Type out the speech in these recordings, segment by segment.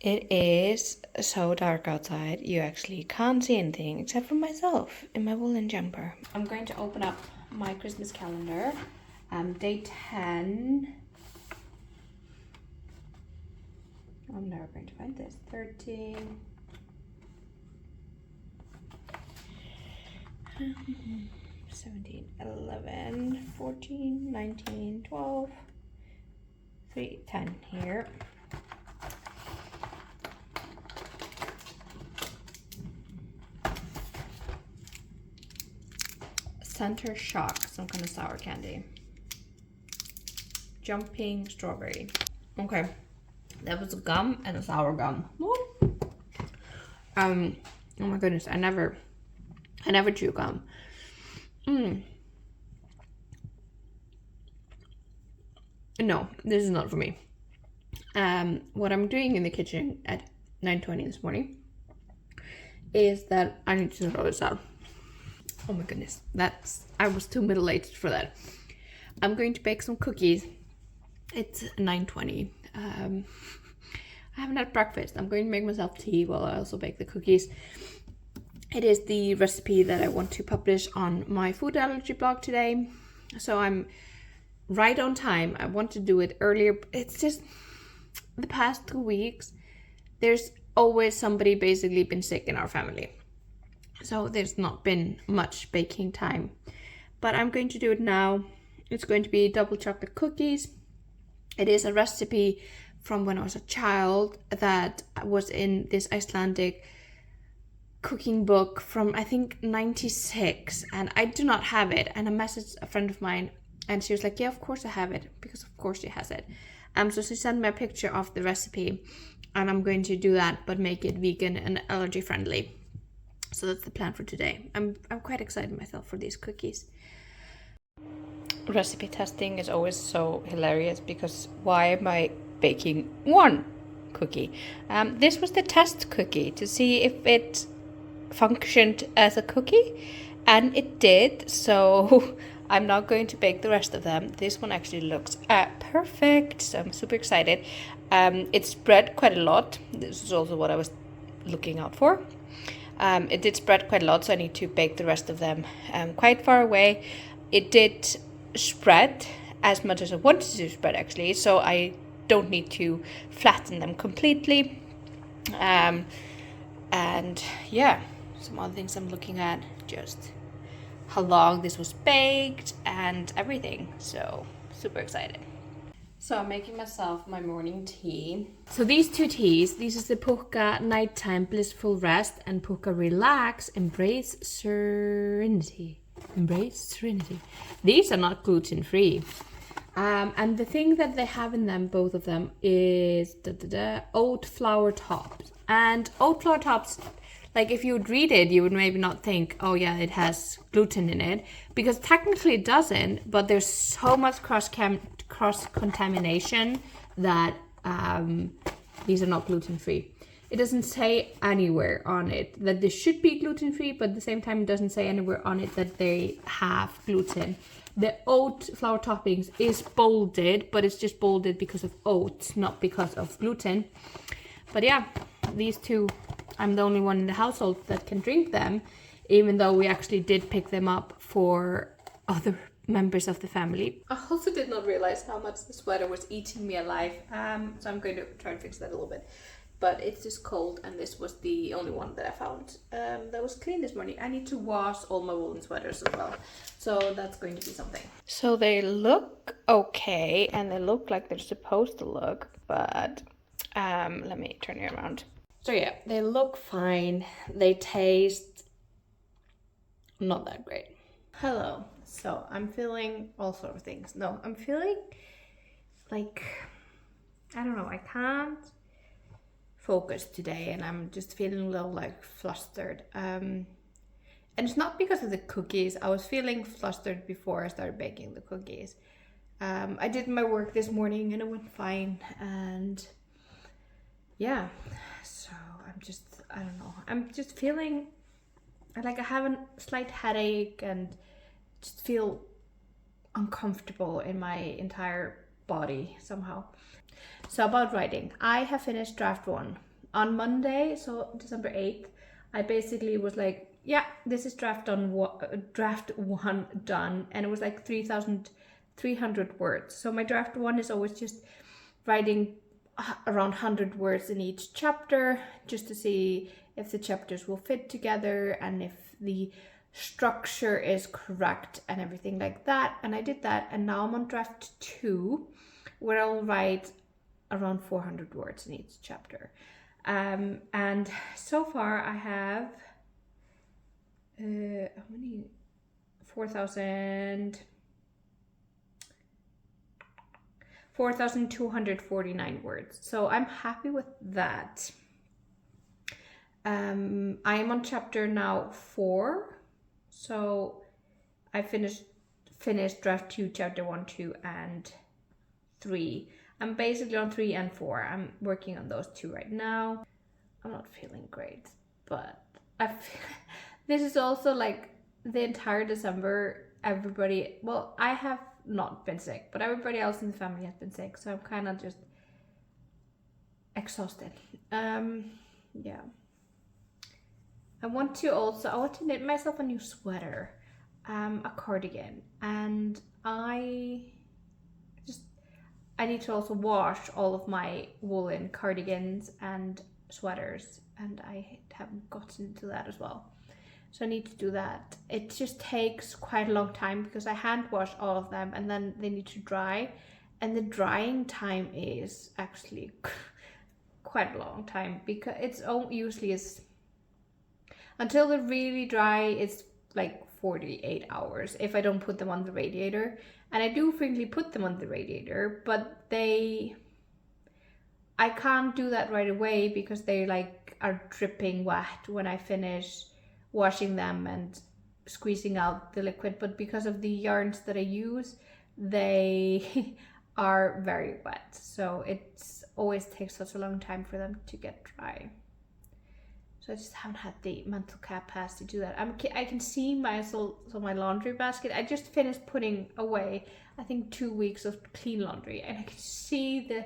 It is so dark outside, you actually can't see anything except for myself in my woolen jumper. I'm going to open up my Christmas calendar. Day 10. I'm never going to find this. 13. 17, 11, 14, 19, 12, 3, 10 here. Center Shock, some kind of sour candy. Jumping strawberry. Okay, that was a gum and a sour gum. Oh my goodness, I never chew gum. No, this is not for me. What I'm doing in the kitchen at 9:20 this morning is that I need to throw this out. Oh my goodness, I was too middle-aged for that. I'm going to bake some cookies. It's 9:20. I haven't had breakfast. I'm going to make myself tea while I also bake the cookies. It is the recipe that I want to publish on my food allergy blog today. So I'm right on time. I want to do it earlier. It's just the past 2 weeks, there's always somebody basically been sick in our family. So there's not been much baking time. But I'm going to do it now. It's going to be double chocolate cookies. It is a recipe from when I was a child that was in this Icelandic cooking book from I think 96, and I do not have it. And I messaged a friend of mine and she was like, yeah, of course I have it, because of course she has it. So she sent me a picture of the recipe, and I'm going to do that but make it vegan and allergy friendly. So that's the plan for today. I'm quite excited myself for these cookies. Recipe testing is always so hilarious because why am I baking one cookie? This was the test cookie to see if it functioned as a cookie, and it did. So I'm not going to bake the rest of them. This one actually looks perfect, so I'm super excited. It spread quite a lot. This is also what I was looking out for. It did spread quite a lot, so I need to bake the rest of them quite far away. It did spread as much as I wanted to spread actually, so I don't need to flatten them completely. And yeah, some other things I'm looking at, just how long this was baked and everything, so super excited. So I'm making myself my morning tea. So these two teas, this is the Pukka Nighttime Blissful Rest and Pukka Relax Embrace Serenity. Embrace Serenity. These are not gluten-free. And the thing that they have in them, both of them, is oat flour tops. And oat flour tops, like if you would read it, you would maybe not think, oh yeah, it has gluten in it, because technically it doesn't, but there's so much cross-contamination that these are not gluten-free. It doesn't say anywhere on it that they should be gluten-free, but at the same time it doesn't say anywhere on it that they have gluten. The oat flour toppings is bolded, but it's just bolded because of oats, not because of gluten. But yeah, these two, I'm the only one in the household that can drink them, even though we actually did pick them up for other members of the family. I also did not realize how much the sweater was eating me alive, so I'm going to try and fix that a little bit. But it's just cold, and this was the only one that I found that was clean this morning. I need to wash all my woolen sweaters as well, so that's going to be something. So they look okay, and they look like they're supposed to look, but let me turn it around. So yeah, they look fine. They taste not that great. Hello. So I'm feeling all sort of things. No, I'm feeling like, I don't know, I can't focus today, and I'm just feeling a little like flustered. And it's not because of the cookies. I was feeling flustered before I started baking the cookies. I did my work this morning and it went fine, and yeah, so I don't know, I'm just feeling like I have a slight headache and just feel uncomfortable in my entire body somehow. So about writing, I have finished draft 1. on Monday, so December 8th, I basically was like, yeah, this is draft one done, and it was like 3,300 words. So my draft one is always just writing around 100 words in each chapter, just to see if the chapters will fit together and if the structure is correct and everything like that. And I did that, and now I'm on draft 2, where I'll write around 400 words in each chapter. And so far I have how many? 4,249 words. So I'm happy with that. I am on chapter now 4. So I finished draft 2, chapter 1, 2, and 3. I'm basically on 3 and 4. I'm working on those 2 right now. I'm not feeling great, but this is also like the entire December, everybody, well, I have not been sick, but everybody else in the family has been sick, so I'm kind of just exhausted. Yeah. I want to knit myself a new sweater, a cardigan, and I need to also wash all of my woolen cardigans and sweaters, and I haven't gotten to that as well. So I need to do that. It just takes quite a long time because I hand wash all of them and then they need to dry, and the drying time is actually quite a long time because it's usually is until they're really dry. It's like 48 hours if I don't put them on the radiator, and I do frequently put them on the radiator, but I can't do that right away because they like are dripping wet when I finish washing them and squeezing out the liquid. But because of the yarns that I use, they are very wet, so it always takes such a long time for them to get dry. So I just haven't had the mental capacity to do that. I can see my laundry basket. I just finished putting away, I think, 2 weeks of clean laundry, and I can see the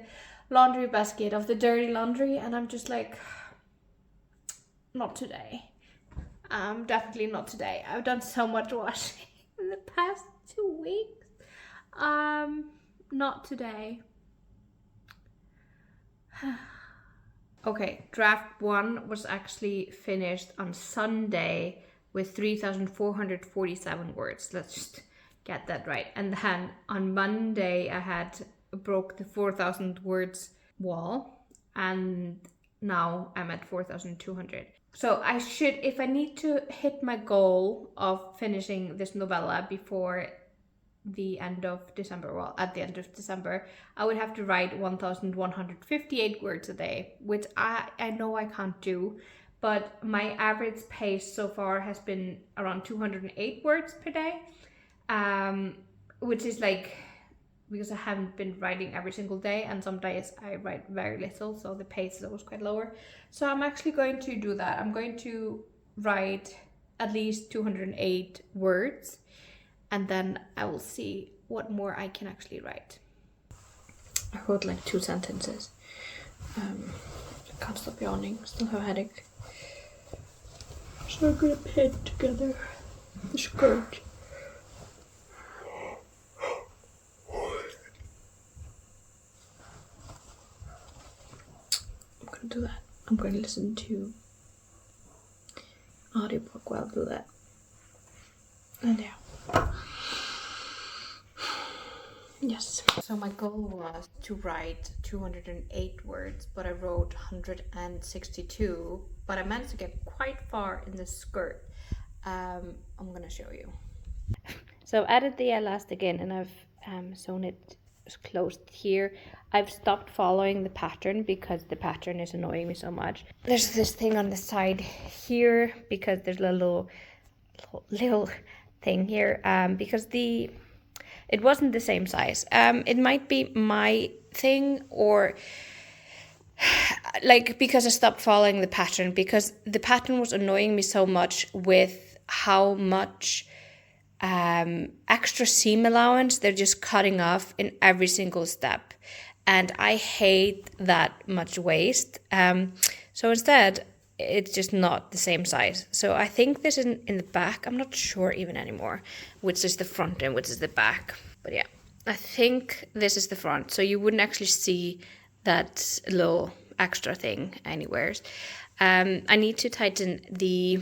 laundry basket of the dirty laundry, and I'm just like, not today. Definitely not today. I've done so much washing in the past 2 weeks. Not today. Okay, draft 1 was actually finished on Sunday with 3,447 words. Let's just get that right. And then on Monday I broke the 4,000 words wall, and now I'm at 4,200. So I should, if I need to hit my goal of finishing this novella before the end of December, well, at the end of December, I would have to write 1,158 words a day, which I know I can't do, but my average pace so far has been around 208 words per day, which is like, because I haven't been writing every single day, and some days I write very little, so the pace is always quite lower. So I'm actually going to do that. I'm going to write at least 208 words, and then I will see what more I can actually write. I wrote like 2 sentences. I can't stop yawning, still have a headache. So I'm gonna pin together the skirt. I'm gonna do that. I'm going to listen to audiobook while I do that. And yeah. Yes. So my goal was to write 208 words, but I wrote 162. But I managed to get quite far in the skirt. I'm gonna show you. So I've added the elastic in, and I've sewn it closed here. I've stopped following the pattern because the pattern is annoying me so much. There's this thing on the side here because there's a little thing here because it wasn't the same size. It might be my thing, or like because I stopped following the pattern, because the pattern was annoying me so much with how much extra seam allowance they're just cutting off in every single step, and I hate that much waste. So instead, it's just not the same size. So I think this is in the back. I'm not sure even anymore which is the front and which is the back. But yeah, I think this is the front. So you wouldn't actually see that little extra thing anywhere. I need to tighten the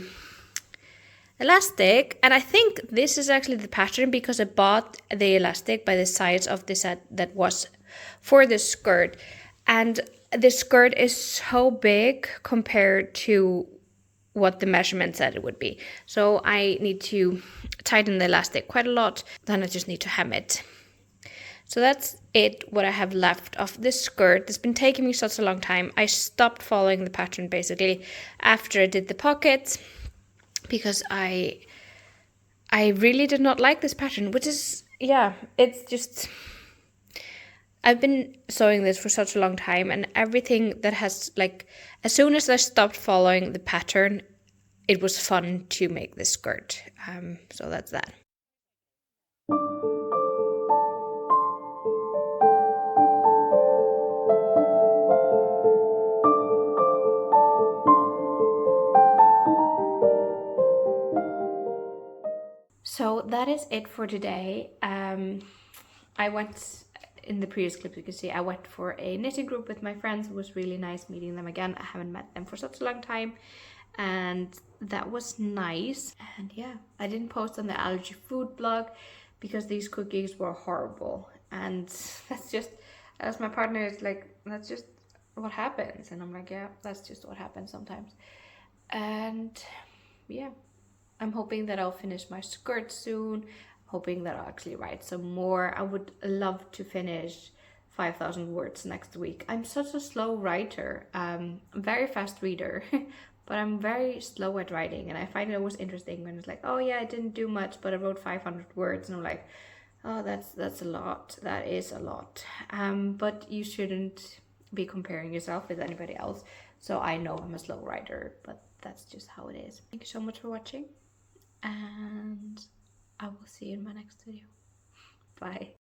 elastic, and I think this is actually the pattern because I bought the elastic by the size of the set that was for the skirt, and the skirt is so big compared to what the measurement said it would be. So I need to tighten the elastic quite a lot, then I just need to hem it. So that's it, what I have left of this skirt. It's been taking me such a long time. I stopped following the pattern basically after I did the pockets because I really did not like this pattern, which is, yeah, it's just, I've been sewing this for such a long time, and everything that has, like, as soon as I stopped following the pattern, it was fun to make this skirt. So that's that. So that is it for today. I went, in the previous clip you can see, I went for a knitting group with my friends. It was really nice meeting them again. I haven't met them for such a long time, and that was nice. And yeah, I didn't post on the allergy food blog because these cookies were horrible, and that's just, as my partner is like, that's just what happens, and I'm like, yeah, that's just what happens sometimes. And yeah, I'm hoping that I'll finish my skirt soon. Hoping that I'll actually write some more. I would love to finish 5,000 words next week. I'm such a slow writer. I'm a very fast reader, but I'm very slow at writing. And I find it always interesting when it's like, oh yeah, I didn't do much, but I wrote 500 words. And I'm like, oh, that's a lot. That is a lot. But you shouldn't be comparing yourself with anybody else. So I know I'm a slow writer, but that's just how it is. Thank you so much for watching, and I will see you in my next video. Bye.